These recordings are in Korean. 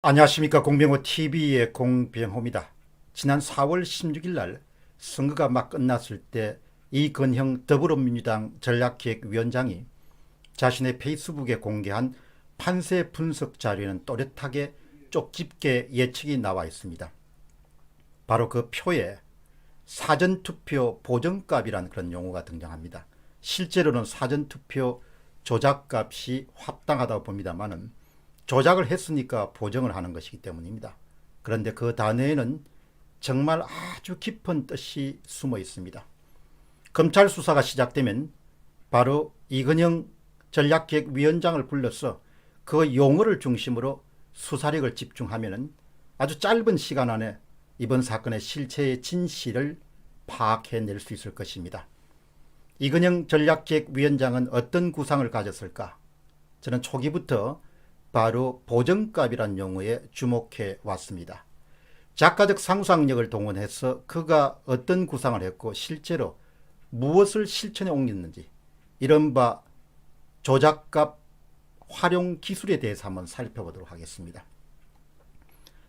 안녕하십니까. 공병호 TV의 공병호입니다. 지난 4월 16일 날 선거가 막 끝났을 때 이건형 더불어민주당 전략기획위원장이 자신의 페이스북에 공개한 판세 분석 자료에는 또렷하게 쪽집게 예측이 나와 있습니다. 바로 그 표에 사전투표 보정값이라는 그런 용어가 등장합니다. 실제로는 사전투표 조작값이 합당하다고 봅니다만은 조작을 했으니까 보정을 하는 것이기 때문입니다. 그런데 그 단어에는 정말 아주 깊은 뜻이 숨어 있습니다. 검찰 수사가 시작되면 바로 이건영 전략기획위원장을 불러서 그 용어를 중심으로 수사력을 집중하면 아주 짧은 시간 안에 이번 사건의 실체의 진실을 파악해낼 수 있을 것입니다. 이건영 전략기획위원장은 어떤 구상을 가졌을까? 저는 초기부터 바로 보정값이란 용어에 주목해 왔습니다. 작가적 상상력을 동원해서 그가 어떤 구상을 했고 실제로 무엇을 실천에 옮겼는지 이른바 조작값 활용 기술에 대해서 한번 살펴보도록 하겠습니다.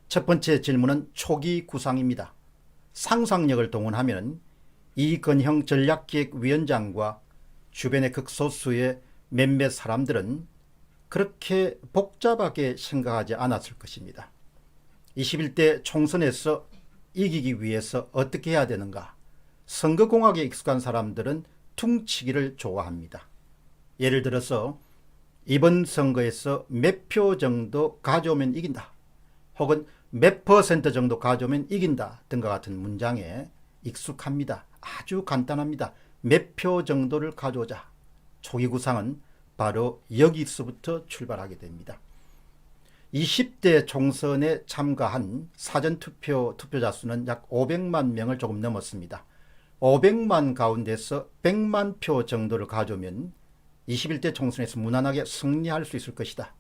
첫 번째 질문은 초기 구상입니다. 상상력을 동원하면 이건형 전략기획위원장과 주변의 극소수의 몇몇 사람들은 그렇게 복잡하게 생각하지 않았을 것입니다. 21대 총선에서 이기기 위해서 어떻게 해야 되는가? 선거공학에 익숙한 사람들은 퉁치기를 좋아합니다. 예를 들어서 이번 선거에서 몇 표 정도 가져오면 이긴다. 혹은 몇 퍼센트 정도 가져오면 이긴다 등과 같은 문장에 익숙합니다. 아주 간단합니다. 몇 표 정도를 가져오자. 초기 구상은 바로 여기서부터 출발하게 됩니다. 20대 총선에 참가한 사전투표 투표자 수는 약 500만 명을 조금 넘었습니다. 500만 가운데서 100만 표 정도를 가져오면 21대 총선에서 무난하게 승리할 수 있을 것이다.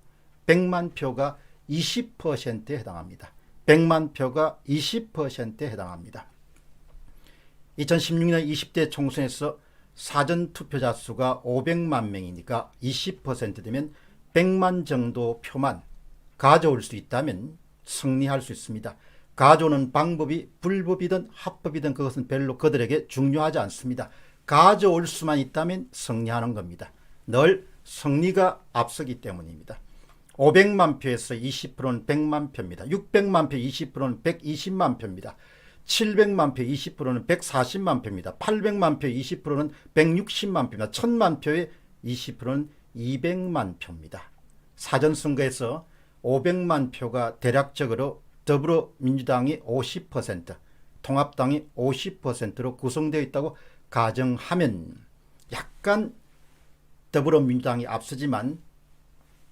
100만 표가 20%에 해당합니다. 100만 표가 20%에 해당합니다. 2016년 20대 총선에서 사전투표자 수가 500만 명이니까 20% 되면 100만 정도 표만 가져올 수 있다면 승리할 수 있습니다. 가져오는 방법이 불법이든 합법이든 그것은 별로 그들에게 중요하지 않습니다. 가져올 수만 있다면 승리하는 겁니다. 늘 승리가 앞서기 때문입니다. 500만 표에서 20%는 100만 표입니다. 600만 표 20%는 120만 표입니다. 700만 표 20%는 140만 표입니다. 800만 표 20%는 160만 표입니다. 1000만 표의 20%는 200만 표입니다. 사전선거에서 500만 표가 대략적으로 더불어민주당이 50%, 통합당이 50%로 구성되어 있다고 가정하면 약간 더불어민주당이 앞서지만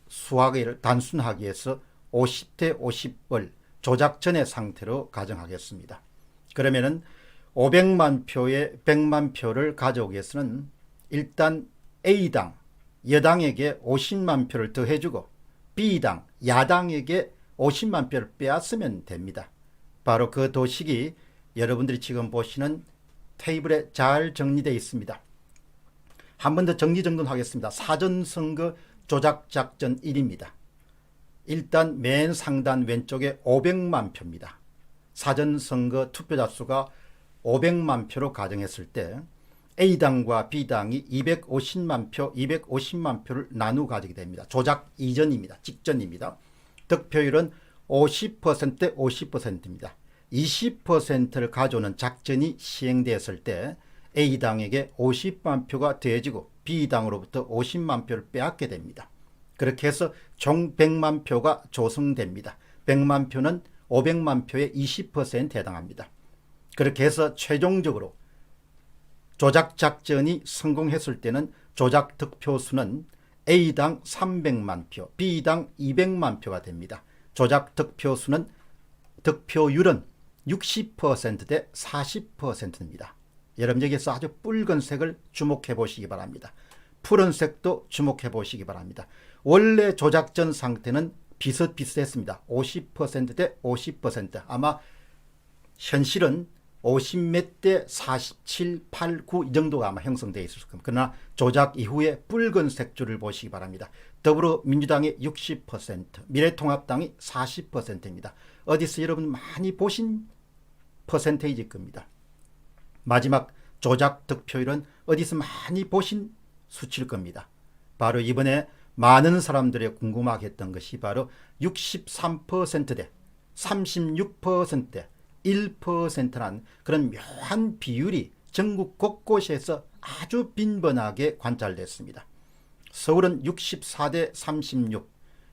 수학을 단순하기 위해서 50대 50을 조작전의 상태로 가정하겠습니다. 그러면은 500만 표에 100만 표를 가져오기 위해서는 일단 A당, 여당에게 50만 표를 더해주고 B당, 야당에게 50만 표를 빼앗으면 됩니다. 바로 그 도식이 여러분들이 지금 보시는 테이블에 잘 정리되어 있습니다. 한 번 더 정리정돈하겠습니다. 사전선거 조작작전 1입니다. 일단 맨 상단 왼쪽에 500만 표입니다. 사전선거 투표자 수가 500만 표로 가정했을 때 A당과 B당이 250만 표, 250만 표를 나누어 가지게 됩니다. 조작 이전입니다. 직전입니다. 득표율은 50%대 50%입니다. 20%를 가져오는 작전이 시행되었을 때 A당에게 50만 표가 더해지고 B당으로부터 50만 표를 빼앗게 됩니다. 그렇게 해서 총 100만 표가 조성됩니다. 100만 표는 500만 표의 20%에 해당합니다. 그렇게 해서 최종적으로 조작 작전이 성공했을 때는 조작 득표수는 A당 300만 표, B당 200만 표가 됩니다. 조작 득표수는 득표율은 60%대 40%입니다. 여러분 여기서 아주 붉은색을 주목해 보시기 바랍니다. 푸른색도 주목해 보시기 바랍니다. 원래 조작전 상태는 비슷비슷했습니다. 50%대 50%. 아마 현실은 50몇 대 47, 8, 9 이 정도가 아마 형성되어 있을 겁니다. 그러나 조작 이후에 붉은색 줄을 보시기 바랍니다. 더불어민주당이 60%, 미래통합당이 40%입니다. 어디서 여러분 많이 보신 퍼센테이지 겁니다. 마지막 조작 득표율은 어디서 많이 보신 수치일 겁니다. 바로 이번에 많은 사람들이 궁금하게 했던 것이 바로 63%대 36%대 1%란 그런 묘한 비율이 전국 곳곳에서 아주 빈번하게 관찰됐습니다. 서울은 64대 36,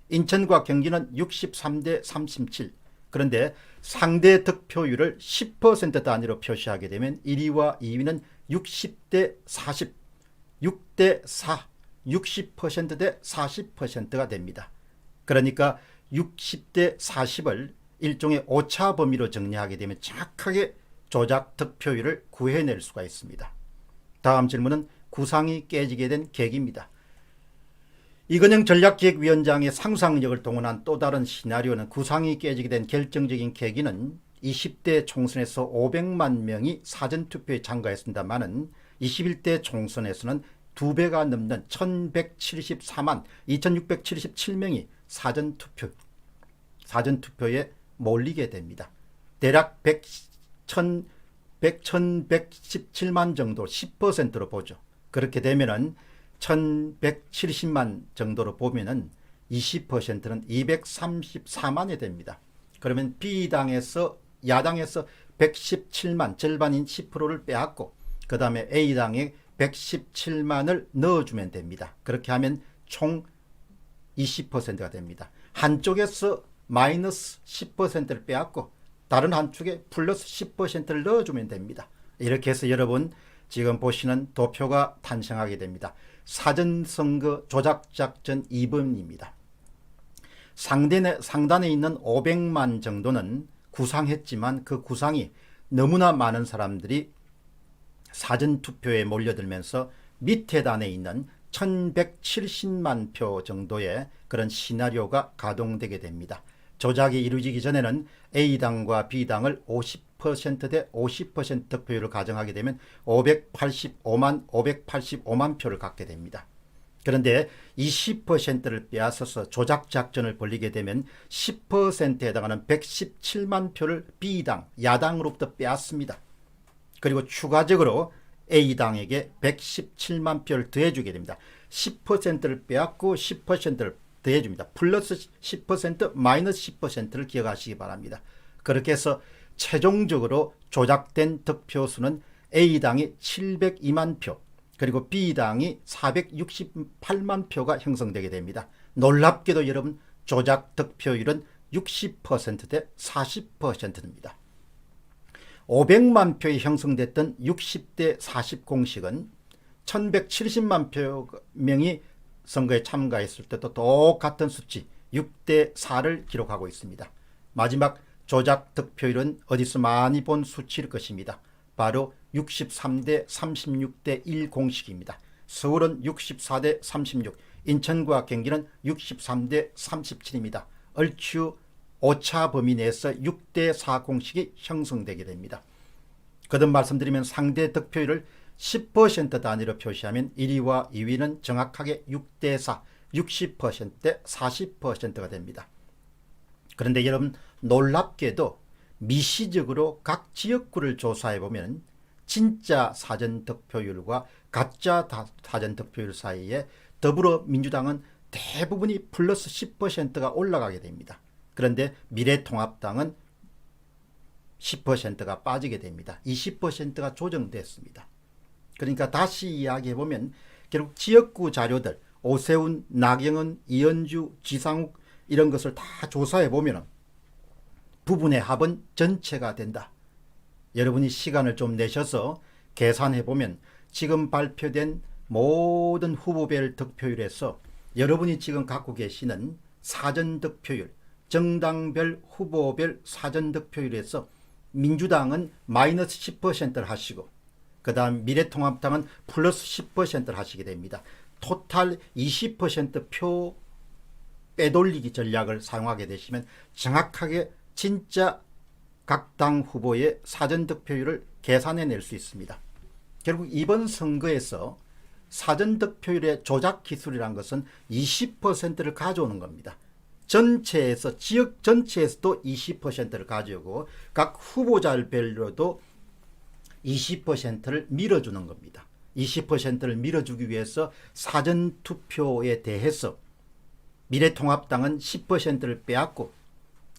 인천과 경기는 63대 37. 그런데 상대 득표율을 10% 단위로 표시하게 되면 1위와 2위는 60대 40, 6대 4, 60%대 40%가 됩니다. 그러니까 60대 40을 일종의 오차 범위로 정리하게 되면 정확하게 조작 득표율을 구해낼 수가 있습니다. 다음 질문은 구상이 깨지게 된 계기입니다. 이건영 전략기획위원장의 상상력을 동원한 또 다른 시나리오는 구상이 깨지게 된 결정적인 계기는 20대 총선에서 500만 명이 사전투표에 참가했습니다마는 21대 총선에서는 2배가 넘는 1174만 2677명이 사전투표에 몰리게 됩니다. 대략 1117만 정도 10%로 보죠. 그렇게 되면은 1170만 정도로 보면은 20%는 234만이 됩니다. 그러면 B당에서 야당에서 117만 절반인 10%를 빼앗고 그 다음에 A당에 117만을 넣어주면 됩니다. 그렇게 하면 총 20%가 됩니다. 한쪽에서 마이너스 10%를 빼앗고 다른 한쪽에 플러스 10%를 넣어주면 됩니다. 이렇게 해서 여러분 지금 보시는 도표가 탄생하게 됩니다. 사전선거 조작작전 2번입니다. 상단에 있는 500만 정도는 구상했지만 그 구상이 너무나 많은 사람들이 사전투표에 몰려들면서 밑에 단에 있는 1170만 표 정도의 그런 시나리오가 가동되게 됩니다. 조작이 이루어지기 전에는 A당과 B당을 50%대 50% 득표율을 가정하게 되면 585만 표를 갖게 됩니다. 그런데 20%를 빼앗아서 조작작전을 벌이게 되면 10%에 해당하는 117만 표를 B당, 야당으로부터 빼앗습니다. 그리고 추가적으로 A당에게 117만 표를 더해주게 됩니다. 10%를 빼앗고 10%를 더해줍니다. 플러스 10%, 마이너스 10%를 기억하시기 바랍니다. 그렇게 해서 최종적으로 조작된 득표수는 A당이 702만 표, 그리고 B당이 468만 표가 형성되게 됩니다. 놀랍게도 여러분 조작 득표율은 60%대 40%입니다. 500만 표에 형성됐던 60대 40 공식은 1170만 명이 선거에 참가했을 때도 똑같은 수치 6대 4를 기록하고 있습니다. 마지막 조작 득표율은 어디서 많이 본 수치일 것입니다. 바로 63대 36대 1 공식입니다. 서울은 64대 36, 인천과 경기는 63대 37입니다. 얼추 오차 범위 내에서 6대 4 공식이 형성되게 됩니다. 거듭 말씀드리면 상대 득표율을 10% 단위로 표시하면 1위와 2위는 정확하게 6대 4, 60%대 40%가 됩니다. 그런데 여러분 놀랍게도 미시적으로 각 지역구를 조사해 보면 진짜 사전득표율과 가짜 사전득표율 사이에 더불어민주당은 대부분이 플러스 10%가 올라가게 됩니다. 그런데 미래통합당은 10%가 빠지게 됩니다. 20%가 조정됐습니다. 그러니까 다시 이야기해 보면 결국 지역구 자료들 오세훈, 나경원, 이현주, 지상욱 이런 것을 다 조사해 보면 부분의 합은 전체가 된다. 여러분이 시간을 좀 내셔서 계산해 보면 지금 발표된 모든 후보별 득표율에서 여러분이 지금 갖고 계시는 사전득표율, 정당별 후보별 사전득표율에서 민주당은 마이너스 10%를 하시고 그 다음 미래통합당은 플러스 10%를 하시게 됩니다. 토탈 20% 빼돌리기 전략을 사용하게 되시면 정확하게 진짜 각 당 후보의 사전득표율을 계산해낼 수 있습니다. 결국 이번 선거에서 사전득표율의 조작 기술이란 것은 20%를 가져오는 겁니다. 전체에서 지역 전체에서도 20%를 가져오고 각 후보자별로도 20%를 밀어주는 겁니다. 20%를 밀어주기 위해서 사전투표에 대해서 미래통합당은 10%를 빼앗고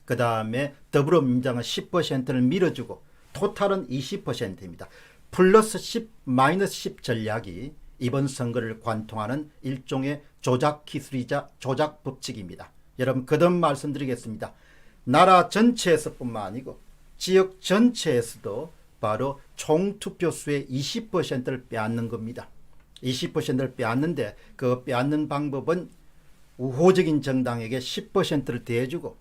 그 다음에 더불어민주당은 10%를 밀어주고 토탈은 20%입니다. 플러스 10 마이너스 10 전략이 이번 선거를 관통하는 일종의 조작 기술이자 조작 법칙입니다. 여러분 거듭 말씀드리겠습니다. 나라 전체에서뿐만 아니고 지역 전체에서도 바로 총투표수의 20%를 빼앗는 겁니다. 20%를 빼앗는데 그 빼앗는 방법은 우호적인 정당에게 10%를 대주고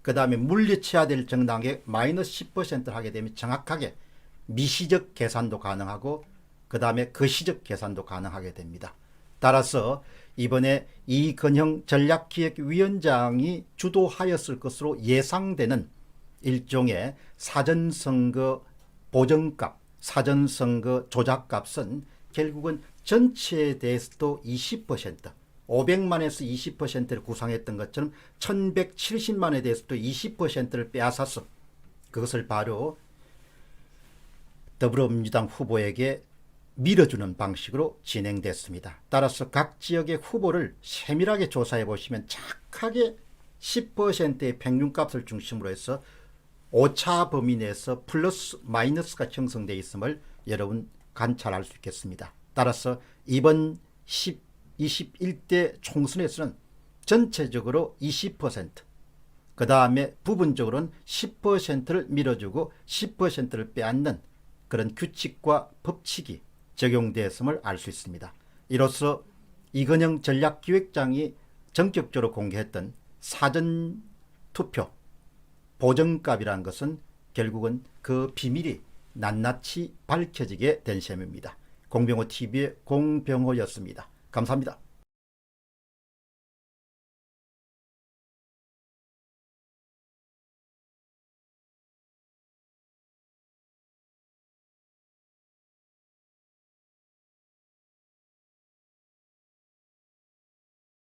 그 다음에 물리쳐야 될 정당에 마이너스 10%를 하게 되면 정확하게 미시적 계산도 가능하고 그 다음에 거시적 계산도 가능하게 됩니다. 따라서 이번에 이건형 전략기획위원장이 주도하였을 것으로 예상되는 일종의 사전선거 보정값, 사전선거 조작값은 결국은 전체에 대해서도 20%, 500만에서 20%를 구상했던 것처럼 1170만에 대해서도 20%를 빼앗아서 그것을 바로 더불어민주당 후보에게 밀어주는 방식으로 진행됐습니다. 따라서 각 지역의 후보를 세밀하게 조사해 보시면 착하게 10%의 평균값을 중심으로 해서 오차 범위 내에서 플러스 마이너스가 형성되어 있음을 여러분 관찰할 수 있겠습니다. 따라서 이번 21대 총선에서는 전체적으로 20%, 그 다음에 부분적으로는 10%를 밀어주고 10%를 빼앗는 그런 규칙과 법칙이 적용되었음을 알 수 있습니다. 이로써 이건영 전략기획장이 전격적으로 공개했던 사전투표 보정값이라는 것은 결국은 그 비밀이 낱낱이 밝혀지게 된 셈입니다. 공병호TV의 공병호였습니다. 감사합니다.